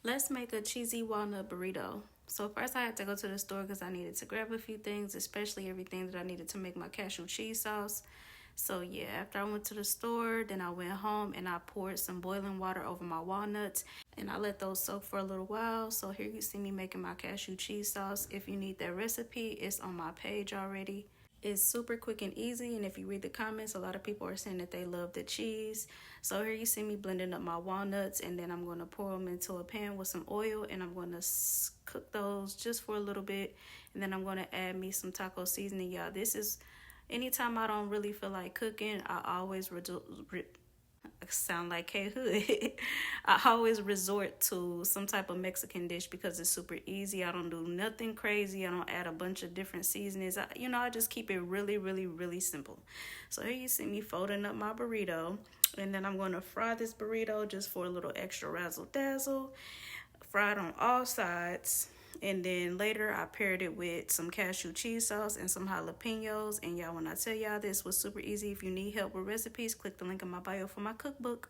Let's make a cheesy walnut burrito. So first I had to go to the store because I needed to grab a few things, especially everything that I needed to make my cashew cheese sauce. So yeah, after I went to the store, then I went home and I poured some boiling water over my walnuts and I let those soak for a little while. So here you see me making my cashew cheese sauce. If you need that recipe, it's on my page already. It's super quick and easy, and if you read the comments, a lot of people are saying that they love the cheese. So here you see me blending up my walnuts, and then I'm going to pour them into a pan with some oil, and I'm going to cook those just for a little bit, and then I'm going to add me some taco seasoning. Y'all, this is anytime I don't really feel like cooking, I always sound like K Hood. I always resort to some type of Mexican dish because it's super easy. I don't do nothing crazy. I don't add a bunch of different seasonings. I just keep it really, really, really simple. So here you see me folding up my burrito. And then I'm going to fry this burrito just for a little extra razzle dazzle. Fry it on all sides. And then later I paired it with some cashew cheese sauce and some jalapenos. And y'all, when I tell y'all this was super easy, if you need help with recipes, click the link in my bio for my cookbook.